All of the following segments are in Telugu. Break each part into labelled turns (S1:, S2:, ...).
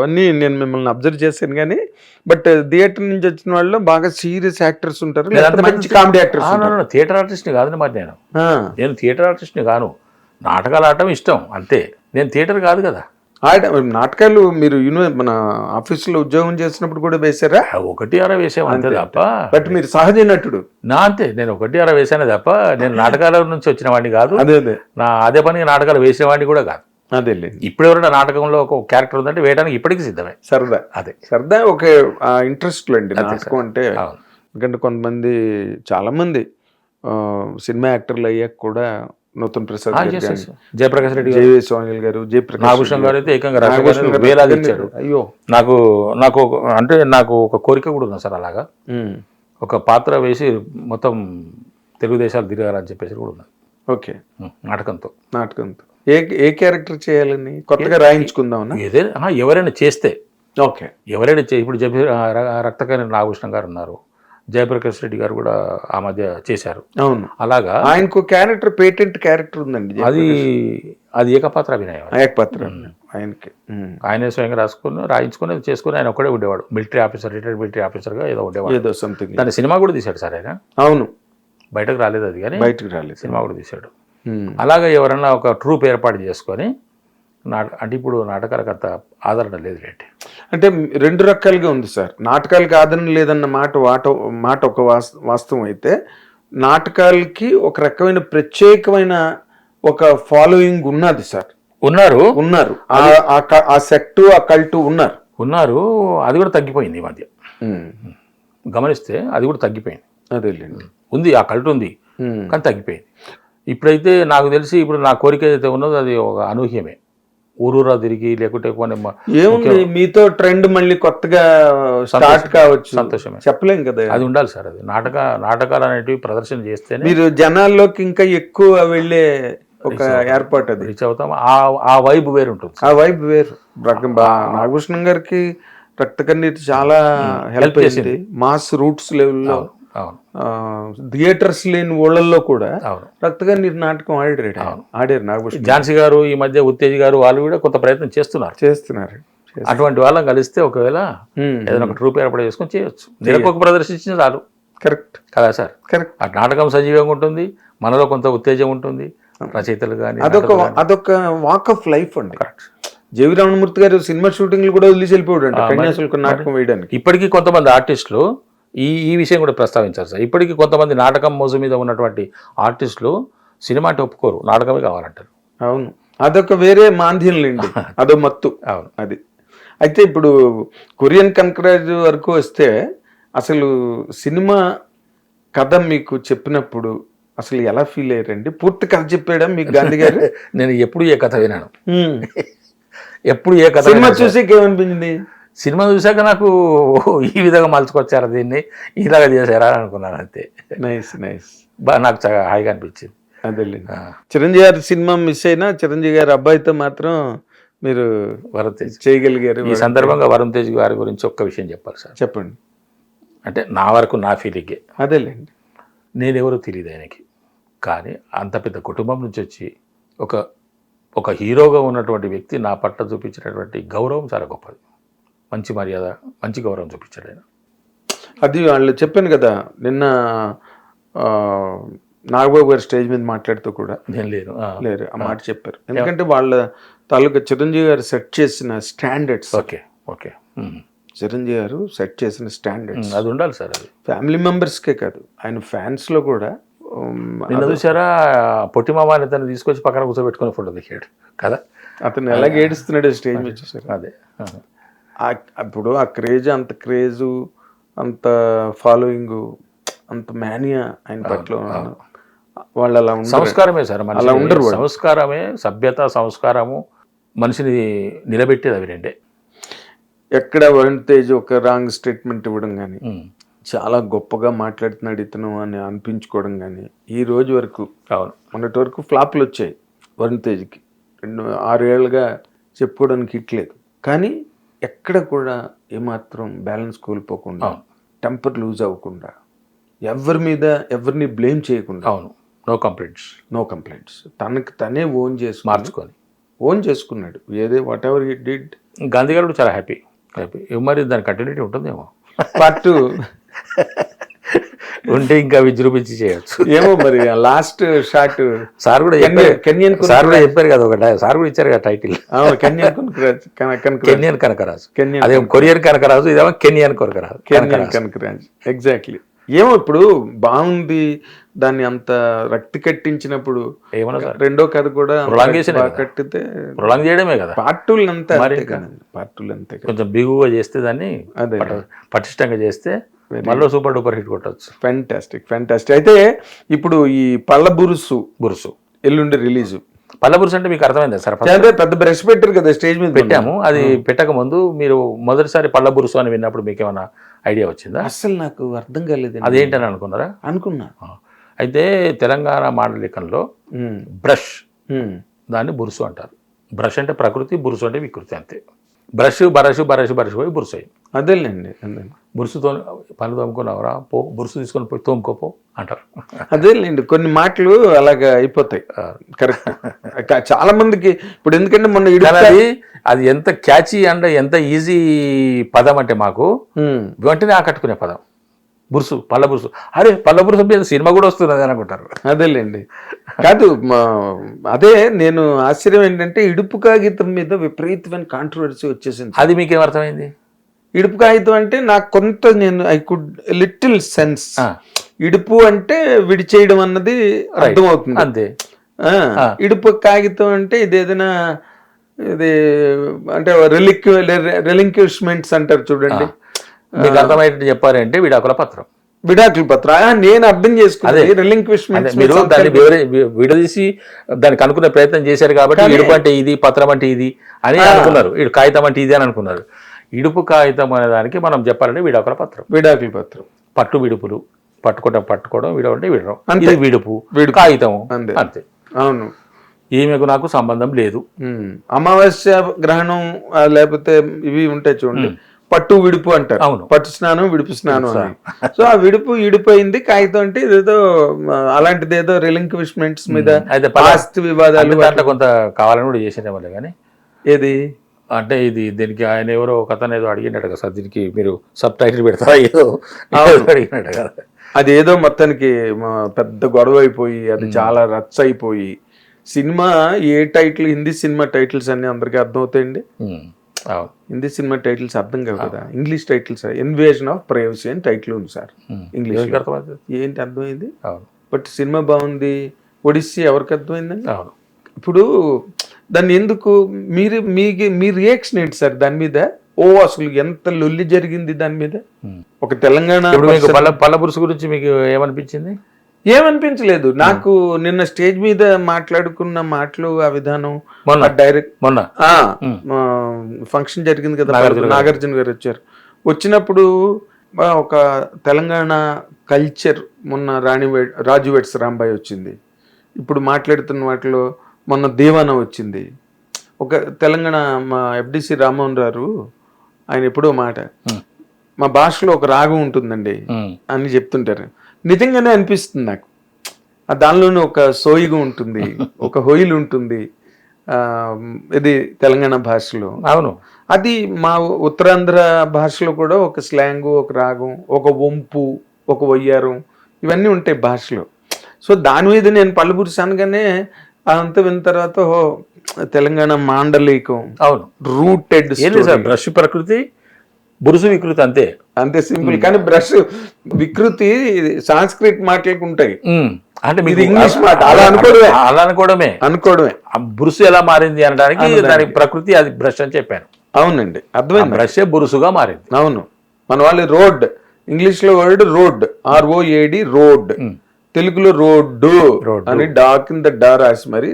S1: అవన్నీ నేను మిమ్మల్ని అబ్జర్వ్ చేశాను కానీ, బట్ థియేటర్ నుంచి వచ్చిన వాళ్ళు బాగా సీరియస్ యాక్టర్స్ ఉంటారు, లేదంటే మంచి కామెడీ యాక్టర్స్.
S2: థియేటర్ ఆర్టిస్ట్ని కాదు మరి నేను థియేటర్ ఆర్టిస్ట్ని కాను. నాటకాలు ఆడటం ఇష్టం అంతే, నేను థియేటర్ కాదు కదా.
S1: నాటకాలు మీరు మన ఆఫీసులో ఉద్యోగం చేసినప్పుడు కూడా వేశారా?
S2: 1-6 వేసాము అంతే తప్ప.
S1: బట్ మీరు సహజ నటుడు.
S2: అంతే, నేను 1-6 వేసానే తప్ప నేను నాటకాల నుంచి వచ్చిన వాడిని కాదు.
S1: అదే
S2: అదే పని నాటకాలు వేసిన వాడిని కూడా కాదు.
S1: అదే
S2: ఇప్పుడు ఎవరైనా నాటకంలో ఒక క్యారెక్టర్ ఉందంటే వేయడానికి ఇప్పటికీ సిద్ధమే.
S1: సరదా,
S2: అదే
S1: సరదా, ఒక ఇంట్రెస్ట్ అండి నాటకం అంటే. ఎందుకంటే కొంతమంది చాలా మంది సినిమా యాక్టర్లు అయ్యాక కూడా నూతన్ ప్రసాద్,
S2: జయప్రకాష్ రెడ్డి,
S1: జయవి సోనిల్ గారు,
S2: నాగభూషణ్ గారు అయితే ఏకంగా వేలాది ఇచ్చాడు.
S1: అయ్యో,
S2: నాకు ఒక కోరిక కూడా ఉంది సార్, అలాగా ఒక పాత్ర వేసి మొత్తం తెలుగుదేశాలు తిరగాలని చెప్పేసి కూడా ఉన్నది.
S1: ఓకే,
S2: నాటకంతో
S1: ఏ క్యారెక్టర్ చేయాలని కొత్తగా రాయించుకుందాం
S2: ఏదైనా ఎవరైనా చేస్తే.
S1: ఓకే,
S2: ఎవరైనా ఇప్పుడు రక్తకాని నాగభూషణ్ గారు ఉన్నారు, జయప్రకాష్ రెడ్డి గారు కూడా ఆ మధ్య చేశారు.
S1: అవును,
S2: అలాగా
S1: ఆయనకు క్యారెక్టర్, పేటెంట్ క్యారెక్టర్ ఉందండి.
S2: అది ఏకపాత్ర అభినయం.
S1: ఏకపాత్ర ఆయనకి,
S2: ఆయనే స్వయంగా రాయించుకుని చేసుకుని ఆయన ఒక్కడే ఉండేవాడు. మిలిటరీ ఆఫీసర్, రిటైర్డ్ మిలిటరీ ఆఫీసర్గా ఏదో ఉండేవాడు.
S1: ఏదో సంథింగ్.
S2: దాని సినిమా కూడా తీశాడు సార్ ఆయన.
S1: అవును,
S2: బయటకు రాలేదు అది, కానీ
S1: బయటకు రాలేదు,
S2: సినిమా కూడా తీశాడు. అలాగా ఎవరన్నా ఒక ట్రూప్ ఏర్పాటు చేసుకొని అంటే ఇప్పుడు నాటకాలకు అంత ఆదరణ లేదు రేంటి.
S1: అంటే 2 రకాలుగా ఉంది సార్. నాటకాలకి ఆదరణ లేదన్న మాట ఒక వాస్తవం అయితే, నాటకాలకి ఒక రకమైన ప్రత్యేకమైన ఒక ఫాలోయింగ్ ఉన్నది సార్. ఉన్నారు ఆ సెక్టు, ఆ కల్టు ఉన్నారు.
S2: అది కూడా తగ్గిపోయింది ఈ మధ్య. గమనిస్తే అది కూడా తగ్గిపోయింది.
S1: అదేలేండి,
S2: ఉంది, ఆ కల్టు ఉంది, కానీ తగ్గిపోయింది. ఇప్పుడైతే నాకు తెలిసి ఇప్పుడు నా కోరిక ఏదైతే ఉన్నదో అది ఒక అనూహ్యమే. ఊరూరా తిరిగి లేకుంటే
S1: ఏముంది, మీతో ట్రెండ్ మళ్ళీ కొత్తగా స్టార్ట్ కావచ్చు,
S2: సంతోషమే,
S1: చెప్పలేం కదా.
S2: అది ఉండాలి సార్. అది నాటకాలు అనేటివి ప్రదర్శన చేస్తే
S1: మీరు జనాల్లోకి ఇంకా ఎక్కువ వెళ్ళే ఒక ఏర్పాటు, అది
S2: రీచ్ అవుతాం. ఆ వైబ్ వేరు ఉంటుంది.
S1: ఆ వైబ్ వేరు. నాగభూషణం గారికి రక్త కన్నీటి చాలా హెల్ప్ చేసింది. మాస్ రూట్స్ లెవెల్లో థియేటర్స్ లేని ఊళ్ళల్లో కూడా రక్తగా నీరు నాటకం ఆడారు నాగభూషణ్.
S2: ఝాన్సీ గారు, ఈ మధ్య ఉత్తేజ్ గారు, వాళ్ళు కూడా కొంత ప్రయత్నం చేస్తున్నారు. అటువంటి వాళ్ళని కలిస్తే ఒకవేళ ఏదైనా ఒక ట్రూప్ ఏర్పాటు చేసుకొని చేయొచ్చు. నిరపకు ప్రదర్శించిన చాలు.
S1: కరెక్ట్
S2: కదా సార్?
S1: కరెక్ట్.
S2: ఆ నాటకం సజీవంగా ఉంటుంది, మనలో కొంత ఉత్తేజం ఉంటుంది, రచయితలు కానీ.
S1: అదొక వాక్ ఆఫ్ లైఫ్ అండి. కరెక్ట్. జేవి రమణమూర్తి గారు సినిమా షూటింగ్లు కూడా వదిలేసి వెళ్ళిపోయాడు కన్యాశుల్కం నాటకం వేయడానికి.
S2: ఇప్పటికీ కొంతమంది ఆర్టిస్టులు ఈ విషయం కూడా ప్రస్తావించారు సార్. ఇప్పటికీ కొంతమంది నాటకం మోజు మీద ఉన్నటువంటి ఆర్టిస్టులు సినిమా అంటే ఒప్పుకోరు, నాటకమే కావాలంటారు.
S1: అవును, అదొక వేరే మాంద్యంలేండి, అదో మత్తు.
S2: అవును,
S1: అది. అయితే ఇప్పుడు కొరియన్ కనకరాజు వరకు వస్తే, అసలు సినిమా కథ మీకు చెప్పినప్పుడు అసలు ఎలా ఫీల్ అయ్యారండి? పూర్తి కథ చెప్పాడా మీకు గాంధీ గారు?
S2: నేను ఎప్పుడు ఏ కథ వినాను, ఎప్పుడు ఏ కథ.
S1: సినిమా చూసి ఏమనిపించింది?
S2: సినిమా చూసాక నాకు ఈ విధంగా మలుచుకొచ్చారా, దీన్ని ఇలాగా చేశారా అనుకున్నాను అంతే.
S1: నైస్ నైస్,
S2: నాకు చాలా హాయిగా అనిపించింది.
S1: అదే, చిరంజీవి గారి సినిమా మిస్ అయినా చిరంజీవి గారి అబ్బాయితో మాత్రం మీరు
S2: వరుణ్ తేజ్
S1: చేయగలిగారు.
S2: ఈ సందర్భంగా వరుణ్ తేజ్ గారి గురించి ఒక్క విషయం చెప్పాలి సార్.
S1: చెప్పండి.
S2: అంటే నా వరకు నా ఫీలింగే.
S1: అదేలేండి,
S2: నేనెవరో తెలియదు ఆయనకి, కానీ అంత పెద్ద కుటుంబం నుంచి వచ్చి ఒక హీరోగా ఉన్నటువంటి వ్యక్తి నా పట్ల చూపించినటువంటి గౌరవం చాలా గొప్పది. మంచి మర్యాద, మంచి గౌరవం చూపించాడు ఆయన.
S1: అది వాళ్ళు చెప్పాను కదా నిన్న, నాగబాబు గారు స్టేజ్ మీద మాట్లాడుతూ కూడా
S2: నేను లేరు
S1: ఆ మాట చెప్పారు. ఎందుకంటే వాళ్ళ తాలూకా చిరంజీవి గారు సెట్ చేసిన స్టాండర్డ్స్.
S2: ఓకే ఓకే,
S1: చిరంజీవి గారు సెట్ చేసిన స్టాండర్డ్స్
S2: అది ఉండాలి సార్. అది
S1: ఫ్యామిలీ మెంబర్స్కే కాదు, ఆయన ఫ్యాన్స్లో కూడా.
S2: నిన్న చూసారా, పొట్టి మామ అతను తీసుకొచ్చి పక్కన కూర్చోబెట్టుకుని ఫోటో దిగాడు కదా.
S1: అతను ఎలా ఏడుస్తున్నాడు స్టేజ్ మీద చూసారు.
S2: అదే,
S1: అప్పుడు ఆ క్రేజ్, అంత క్రేజు, అంత ఫాలోయింగ్, అంత మానియా ఆయన పట్ల. వాళ్ళు అలా
S2: సంస్కారమే సార్, అలా ఉండరు. సంస్కారమే, సభ్యత, సంస్కారము మనిషిని నిలబెట్టేది అవి రెండే.
S1: ఎక్కడ వరుణ్ తేజ్ ఒక రాంగ్ స్టేట్మెంట్ ఇవ్వడం కానీ, చాలా గొప్పగా మాట్లాడుతున్నాడు ఇతను అని అనిపించుకోవడం కానీ, ఈ రోజు వరకు, మొన్నటి వరకు ఫ్లాప్లు వచ్చాయి వరుణ్ తేజ్కి. 6 ఏళ్ళుగా చెప్పుకోవడానికి ఇట్లేదు, కానీ ఎక్కడ కూడా ఏమాత్రం బ్యాలెన్స్ కోల్పోకుండా, టెంపర్ లూజ్ అవ్వకుండా, ఎవరిని బ్లేమ్ చేయకుండా.
S2: అవును, నో కంప్లైంట్స్.
S1: తనకు తనే ఓన్ చేసుకున్నాడు. ఏదే what ever he did
S2: Gandhi గారు కూడా చాలా హ్యాపీ. మరి దాని కంటిన్యూటీ ఉంటుందేమో.
S1: పార్ట్ 2
S2: ఉంటే ఇంకా విజృంభించి చేయొచ్చు.
S1: ఏమో మరి లాస్ట్ షాట్
S2: సార్ కూడా
S1: కెన్యన్
S2: సార్ కూడా చెప్పారు కదా, ఒక సార్ కూడా ఇచ్చారు కదా టైటిల్, కెన్యన్ కనకరాజు. అదే కొరియన్ కనకరాజు, ఇదేమో కెన్యన్
S1: కనకరాజు. ఎగ్జాక్ట్లీ. ఏమో ఇప్పుడు బాగుంది, దాన్ని అంత రక్తి కట్టించినప్పుడు
S2: ఏమన్నా సార్
S1: రెండో కథ కూడా కట్టితే
S2: ప్రొలాంగ్ చేయడమే కదా.
S1: పార్ట్ 2 అంతే పార్ట్ 2 అంతే.
S2: కొంచెం బిగుగా చేస్తే దాన్ని పటిష్టంగా చేస్తే మళ్ళీ సూపర్ డూపర్ హిట్ కొట్టచ్చు.
S1: ఫ్యాంటాస్టిక్. అయితే ఇప్పుడు ఈ పళ్ళ బురుసు ఎల్లుండి రిలీజ్.
S2: పళ్ళ బురుసు అంటే మీకు అర్థమైందా సార్?
S1: పెద్ద బ్రష్ పెట్టారు కదా స్టేజ్ మీద
S2: పెట్టాము. అది పెట్టక ముందు మీరు మొదటిసారి పళ్ళ బురుసు అని విన్నప్పుడు మీకు ఏమైనా ఐడియా వచ్చిందా?
S1: అసలు నాకు అర్థం కాలేదు.
S2: అదేంటని అనుకున్నారా?
S1: అనుకున్నా.
S2: అయితే తెలంగాణ మాండలికంలో బ్రష్ దాన్ని బురుసు అంటారు. బ్రష్ అంటే ప్రకృతి, బురుసు అంటే వికృతి, అంతే. బ్రష్ పోయి బురుసు అయింది.
S1: అదేలేండి.
S2: బురుసుతో పళ్ళు తోముకున్నావురా, పో బురుసు తీసుకొని పోయి తోముకోపో అంటారు.
S1: అదేలేండి, కొన్ని మాటలు అలాగా అయిపోతాయి. కరెక్ట్. చాలా మందికి ఇప్పుడు ఎందుకంటే మొన్న
S2: అది ఎంత క్యాచీ అండ్ ఎంత ఈజీ పదం అంటే మాకు వెంటనే ఆకట్టుకునే పదం బురుసు, పళ్ళ బురుసు. అరే పళ్ళ బురుసు మీద సినిమా కూడా వస్తున్నది అనుకుంటారు.
S1: అదేలేండి. కాదు, అదే నేను ఆశ్చర్యం ఏంటంటే ఇడుపు కాగితం మీద విపరీతమైన కాంట్రవర్సీ వచ్చేసింది.
S2: అది మీకేం అర్థమైంది?
S1: ఇడుపు కాగితం అంటే నాకు కొంత ఐ కుడ్ లిటిల్ సెన్స్. ఇడుపు అంటే విడిచేయడం అన్నది అర్థమవుతుంది
S2: అంతే.
S1: ఇడుపు కాగితం అంటే ఇదేదైనా ఇది అంటే రెలింక్విష్మెంట్స్ అంటారు చూడండి.
S2: మీకు అర్థమయ్యేటట్టు చెప్పారంటే విడాకుల పత్రం.
S1: నేను అర్థం చేసుకున్నది రెలింక్విష్మెంట్.
S2: మీరు దాన్ని విడదీసి దానికి అనుకునే ప్రయత్నం చేశారు కాబట్టి ఇడుపు అంటే ఇది, పత్రం అంటే ఇది అని అనుకున్నారు. కాగితం అంటే ఇది అని అనుకున్నారు. ఇడుపు కాగితం అనే దానికి మనం చెప్పాలంటే విడాకుల పత్రం. పట్టు విడుపులు, పట్టుకోవడం, విడవంటే విడడం, ఇది విడుపు, కాగితం అంతే.
S1: అవును.
S2: ఈమెకు నాకు సంబంధం లేదు.
S1: అమావాస్య గ్రహణం లేకపోతే ఇవి ఉంటాయి చూడండి, పట్టు విడుపు అంటారు.
S2: అవును,
S1: పట్టు స్నానం, విడుపు స్నానం అని. సో ఆ విడుపు అయింది. కాగితం అంటే ఇదేదో అలాంటిది, ఏదో రిలింక్విష్మెంట్స్ మీద ఆస్తి వివాదాలు
S2: దాంట్లో కొంత కావాలని కూడా చేసిన వాళ్ళే. కానీ
S1: ఏది
S2: అంటే ఇది దీనికి ఆయన ఎవరో ఒక అతను ఏదో అడిగినట్టు కదా సార్, దీనికి మీరు సబ్ టైటిల్ పెడతారా ఏదో అడిగినట్టు కదా.
S1: అది ఏదో మొత్తానికి పెద్ద గొడవ అయిపోయి అది చాలా రచ్చ అయిపోయి సినిమా ఏ టైటిల్, హిందీ సినిమా టైటిల్స్ అన్ని అందరికీ అర్థమవుతాయండి. హిందీ సినిమా టైటిల్స్ అర్థం కావు కదా. English titles invasion of privacy అని టైటిల్ ఉంది సార్ ఇంగ్లీష్. ఏంటి అర్థమైంది? బట్ సినిమా బాగుంది. ఒడిస్సీ ఎవరికి అర్థమైందండి? ఇప్పుడు దాన్ని ఎందుకు మీ రియాక్షన్ ఏంటి సార్ దాని మీద? అసలు ఎంత లొల్లి జరిగింది దాని మీద. ఒక తెలంగాణ
S2: పళ్ళ బురుసు గురించి మీకు ఏమనిపించింది?
S1: ఏమనిపించలేదు నాకు. నిన్న స్టేజ్ మీద మాట్లాడుకున్న మాటలు, ఆ విధానం, డైరెక్ట్ మొన్న ఫంక్షన్ జరిగింది కదా, నాగార్జున గారు వచ్చారు. వచ్చినప్పుడు ఒక తెలంగాణ కల్చర్, మొన్న రాజు వెడ్స్ రాంబాయి వచ్చింది. ఇప్పుడు మాట్లాడుతున్న వాటిలో మొన్న దేవాన వచ్చింది. ఒక తెలంగాణ మా ఎఫ్డిసి రామ్మోహన్ గారు ఆయన ఎప్పుడో మాట, మా భాషలో ఒక రాగం ఉంటుందండి అని చెప్తుంటారు. నిజంగానే అనిపిస్తుంది నాకు. దానిలోనే ఒక సోయిగా ఉంటుంది, ఒక హొయిల్ ఉంటుంది ఇది తెలంగాణ భాషలో.
S2: అవును,
S1: అది మా ఉత్తరాంధ్ర భాషలో కూడా ఒక స్లాంగు, ఒక రాగం, ఒక వంపు, ఒక వయ్యారం, ఇవన్నీ ఉంటాయి భాషలో. సో దాని మీద నేను పళ్ళు బురుసు అనగానే అదంతా విన్న తర్వాత తెలంగాణ మాండలికం.
S2: అవును,
S1: రూటెడ్
S2: బ్రష్ ప్రకృతి, బురుసు వికృతి, అంతే
S1: సింపుల్. కానీ బ్రష్ వికృతి సాంస్క్రిట్ మాటలకు ఉంటాయి.
S2: అంటే
S1: మీరు ఇంగ్లీష్ మాట అలా
S2: అనుకోవడమే. బురుసు ఎలా మారింది అనడానికి దానికి ప్రకృతి, అది బ్రష్ అని చెప్పాను.
S1: అవునండి, అర్థమైంది.
S2: బ్రష్ బురుసుగా మారింది.
S1: అవును, మన వాళ్ళు రోడ్, ఇంగ్లీష్ లో వర్డ్ రోడ్, ROAD రోడ్, తెలుగులో రోడ్డు అని డాక్ ఇన్ ద డా రాసి మరి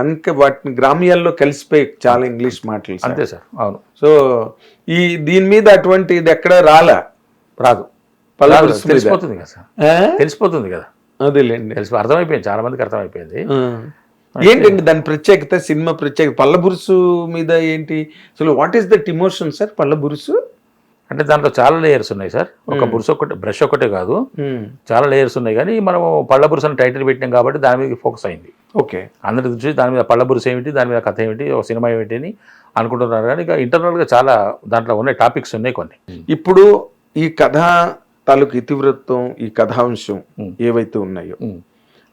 S1: అంక వాటిని గ్రామ్యాల్లో కలిసిపోయి చాలా ఇంగ్లీష్ మాటలు.
S2: అంతే సార్. అవును.
S1: సో దీని మీద అటువంటి ఇది ఎక్కడ రాదు.
S2: తెలిసిపోతుంది కదా సార్, తెలిసిపోతుంది కదా.
S1: అదేలేండి,
S2: అర్థమైపోయింది, చాలా మందికి అర్థమైపోయింది.
S1: ఏంటండి దాని ప్రత్యేకత, సినిమా ప్రత్యేకత పళ్ళ బురుసు మీద ఏంటి అసలు? What is that emotion sir పళ్ళ బురుసు
S2: అంటే? దాంట్లో చాలా లేయర్స్ ఉన్నాయి సార్. ఒక బురుసు ఒకటే, బ్రష్ ఒకటే కాదు, చాలా లేయర్స్ ఉన్నాయి. కానీ మనం పళ్ళ బురుసు అని టైటిల్ పెట్టినాం కాబట్టి దాని మీద ఫోకస్ అయింది.
S1: ఓకే,
S2: అందరి దృష్టి దాని మీద. పళ్ళ బురుసు ఏమిటి, దాని మీద కథ ఏమిటి, ఒక సినిమా ఏమిటి అని అనుకుంటున్నారు. కానీ ఇక ఇంటర్నల్గా చాలా దాంట్లో ఉన్నాయి టాపిక్స్ ఉన్నాయి కొన్ని.
S1: ఇప్పుడు ఈ కథ తాలూకు ఇతివృత్తం, ఈ కథాంశం ఏవైతే ఉన్నాయో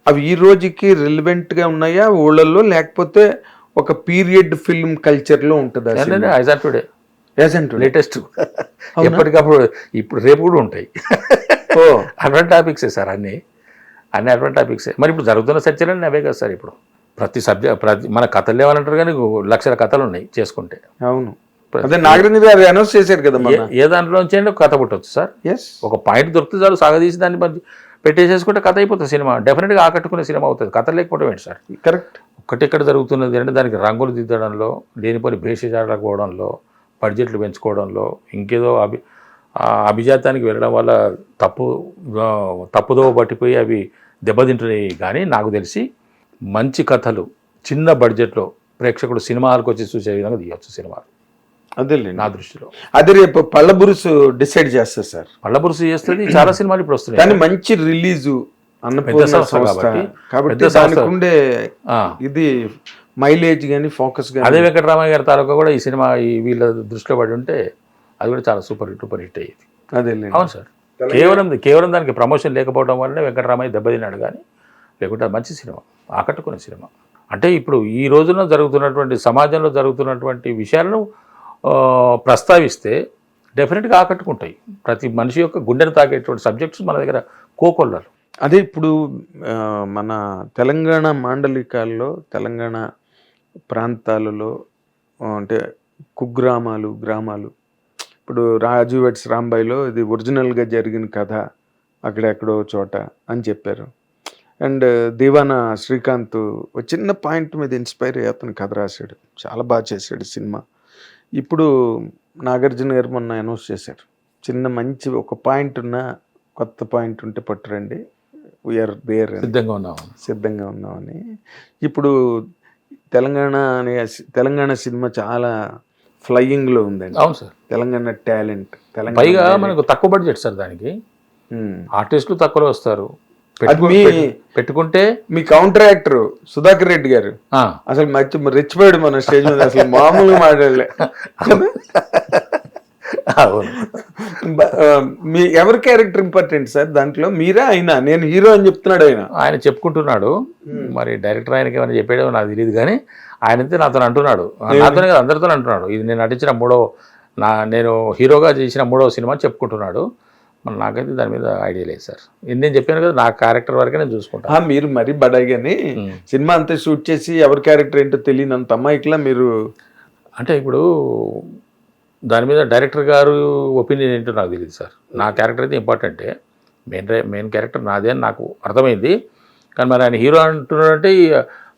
S1: అవి ఈ రోజుకి రిలవెంట్ గా ఉన్నాయా ఊళ్ళల్లో, లేకపోతే ఒక పీరియడ్ ఫిల్మ్ కల్చర్ లో ఉంటుందా?
S2: టుడే లేటెస్ట్ ఎప్పటికప్పుడు ఇప్పుడు రేపు కూడా ఉంటాయి. అటువంటి టాపిక్సే సార్, అన్ని అటువంటి టాపిక్సే. మరి ఇప్పుడు జరుగుతున్న చర్చలన్నీ అవే కదా సార్. ఇప్పుడు ప్రతి మన కథలు లేవాలంటారు కానీ లక్షల కథలు ఉన్నాయి చేసుకుంటే.
S1: అవును, అదే నాగరేంద్ర గారు అనౌన్స్ చేశారు కదా,
S2: ఏ దాంట్లో నుంచి అయినా కథ పుట్టవచ్చు సార్. ఒక పాయింట్ దొరికితే చాలు, సాగదీసి దాన్ని పెట్టేసేసుకుంటే కథ అయిపోతుంది. సినిమా డెఫినెట్గా ఆకట్టుకునే సినిమా అవుతుంది. కథ లేకపోవడం ఏంటి సార్?
S1: కరెక్ట్.
S2: ఒక్కటెక్కడ జరుగుతున్నది అంటే దానికి రంగులు దిద్దడంలో, లేనిపోని భేషజాడకపోవడంలో, బడ్జెట్లు పెంచుకోవడంలో, ఇంకేదో అభిజాతానికి వెళ్ళడం వల్ల తప్పుదో పట్టిపోయి అవి దెబ్బతింటున్నాయి. కానీ నాకు తెలిసి మంచి కథలు చిన్న బడ్జెట్లో ప్రేక్షకుడు సినిమా హాల్కి వచ్చి చూసే విధంగా తీయవచ్చు సినిమాలు.
S1: అదే
S2: నా దృష్టిలో.
S1: అది రేపు పళ్ళబురుసు డిసైడ్ చేస్తారు సార్.
S2: పళ్ళబురుసు చేస్తుంది. చాలా సినిమాలు ఇప్పుడు వస్తున్నాయి.
S1: కానీ మంచి రిలీజు
S2: పెద్ద సంస్థ
S1: కాబట్టి దానికి ఉండే ఇది మైలేజ్ కానీ ఫోకస్ కానీ.
S2: అదే వెంకటరామయ్య గారి తాలూకా కూడా ఈ సినిమా వీళ్ళ దృష్టిలో పడి ఉంటే అది కూడా చాలా సూపర్ హిట్ అయ్యేది.
S1: అదే
S2: అవును సార్. కేవలం దానికి ప్రమోషన్ లేకపోవడం వల్లనే వెంకటరామయ్య దెబ్బతిన్నాడు. కానీ లేకుంటే మంచి సినిమా, ఆకట్టుకునే సినిమా. అంటే ఇప్పుడు ఈ రోజున జరుగుతున్నటువంటి సమాజంలో జరుగుతున్నటువంటి విషయాలను ప్రస్తావిస్తే డెఫినెట్గా ఆకట్టుకుంటాయి. ప్రతి మనిషి యొక్క గుండెను తాకేటువంటి సబ్జెక్ట్స్ మన దగ్గర కోకొల్లలు.
S1: అదే ఇప్పుడు మన తెలంగాణ మాండలికాల్లో, తెలంగాణ ప్రాంతాలలో అంటే కుగ్రామాలు, గ్రామాలు, ఇప్పుడు రాజు వెట్స్ రాంబాయిలో ఇది ఒరిజినల్గా జరిగిన కథ అక్కడెక్కడో చోట అని చెప్పారు. అండ్ దివానా శ్రీకాంత్ ఒక చిన్న పాయింట్ మీద ఇన్స్పైర్ అయ్యి అతను కథ రాశాడు, చాలా బాగా చేశాడు సినిమా. ఇప్పుడు నాగార్జున గారు మొన్న అనౌన్స్ చేశారు, చిన్న మంచి ఒక పాయింట్ ఉన్న కొత్త పాయింట్ ఉంటే పట్టురండి, వీఆర్ దేర్, సిద్ధంగా ఉన్నామని. ఇప్పుడు తెలంగాణ సినిమా చాలా ఫ్లయింగ్లో ఉందండి.
S2: అవును సార్.
S1: తెలంగాణ టాలెంట్,
S2: పైగా మనకు తక్కువ బడ్జెట్ సార్. దానికి ఆర్టిస్టులు తక్కువలో వస్తారు. పెట్టుకుంటే
S1: మీ కౌంటర్ యాక్టర్ సుధాకర్ రెడ్డి గారు అసలు మంచి రెచ్చిపోయాడు మన స్టేజ్ మీద, అసలు మామూలుగా మాట్లాడలే. మీ ఎవరి క్యారెక్టర్ ఇంపార్టెంట్ సార్ దాంట్లో? మీరా అయినా? నేను హీరో అని చెప్తున్నాడు ఆయన
S2: చెప్పుకుంటున్నాడు. మరి డైరెక్టర్ ఆయనకి ఏమైనా చెప్పాడో నాకు తెలియదు. కానీ ఆయనైతే నాతో అంటున్నాడు, నాతోనే కదా అందరితో అంటున్నాడు, ఇది నేను నటించిన నేను హీరోగా చేసిన 3వ సినిమా చెప్పుకుంటున్నాడు. మరి నాకైతే దాని మీద ఐడియా లేదు సార్. నేను చెప్పాను కదా, నా క్యారెక్టర్ వరకే నేను చూసుకుంటాను.
S1: మీరు మరీ బడాయి కానీ సినిమా అంతా షూట్ చేసి ఎవరి క్యారెక్టర్ ఏంటో తెలియనంత అమ్మాయికిలా మీరు
S2: అంటే ఇప్పుడు దాని మీద డైరెక్టర్ గారు ఒపీనియన్ ఏంటో నాకు తెలియదు సార్. నా క్యారెక్టర్ అయితే ఇంపార్టెంటే, మెయిన్ క్యారెక్టర్ నాదే అని నాకు అర్థమైంది. కానీ మరి ఆయన హీరో అంటున్నాడంటే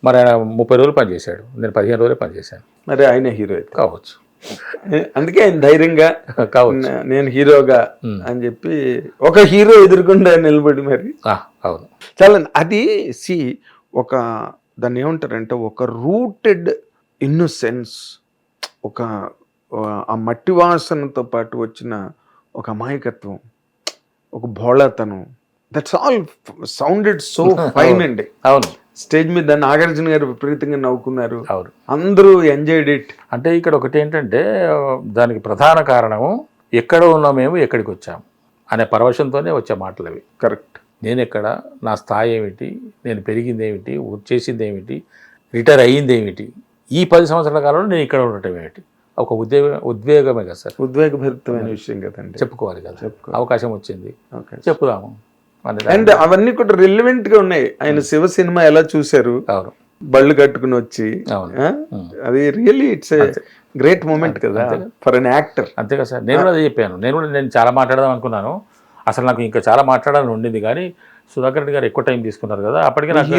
S2: మరి ఆయన 30 రోజులు పనిచేశాడు, నేను 15 రోజులే పనిచేశాను.
S1: మరి ఆయన హీరో అయితే
S2: కావచ్చు.
S1: అందుకే ఆయన ధైర్యంగా కావచ్చు నేను హీరోగా అని చెప్పి ఒక హీరో ఎదుర్కొండా నిలబడి మరి.
S2: అవును,
S1: చాలా అది ఒక దాన్ని ఏమంటారంటే ఒక రూటెడ్ ఇన్నోసెన్స్, ఒక ఆ మట్టి వాసనతో పాటు వచ్చిన ఒక అమాయకత్వం, ఒక భోళతనం, that's all sounded so fine అండి.
S2: అవును.
S1: స్టేజ్ మీద నాగార్జున గారు విపరీతంగా నవ్వుకున్నారు,
S2: అవును,
S1: అందరూ ఎంజాయ్డ్ ఇట్.
S2: అంటే ఇక్కడ ఒకటి ఏంటంటే దానికి ప్రధాన కారణము ఎక్కడ ఉన్నాం మేము ఎక్కడికి వచ్చాము అనే పరవశంతోనే వచ్చే మాటలు అవి.
S1: కరెక్ట్.
S2: నేను ఎక్కడ, నా స్థాయి ఏమిటి, నేను పెరిగింది ఏమిటి, చేసింది ఏమిటి, రిటైర్ అయ్యింది ఏమిటి, ఈ 10 సంవత్సరాల కాలంలో నేను ఇక్కడ ఉండటం ఏమిటి, ఒక ఉద్వేగమే కదా సార్.
S1: ఉద్వేగభరితమైన విషయం కదండి,
S2: చెప్పుకోవాలి కదా. అవకాశం వచ్చింది, చెప్పుదాము.
S1: అండ్ అవన్నీ కూడా రిలవెంట్ గా ఉన్నాయి. ఆయన శివ సినిమా ఎలా చూశారు, బళ్ళు కట్టుకుని వచ్చి, అది రియల్లీ ఇట్స్ గ్రేట్ మూమెంట్ కదా ఫర్ అన్ యాక్టర్.
S2: అంతే కదా సార్. నేను కూడా అదే చెప్పాను. నేను చాలా మాట్లాడదాం అనుకున్నాను. అసలు నాకు ఇంకా చాలా మాట్లాడాలని ఉండింది కానీ సుధాకర్ రెడ్డి గారు ఎక్కువ టైం తీసుకున్నారు కదా. అప్పటికే నాకు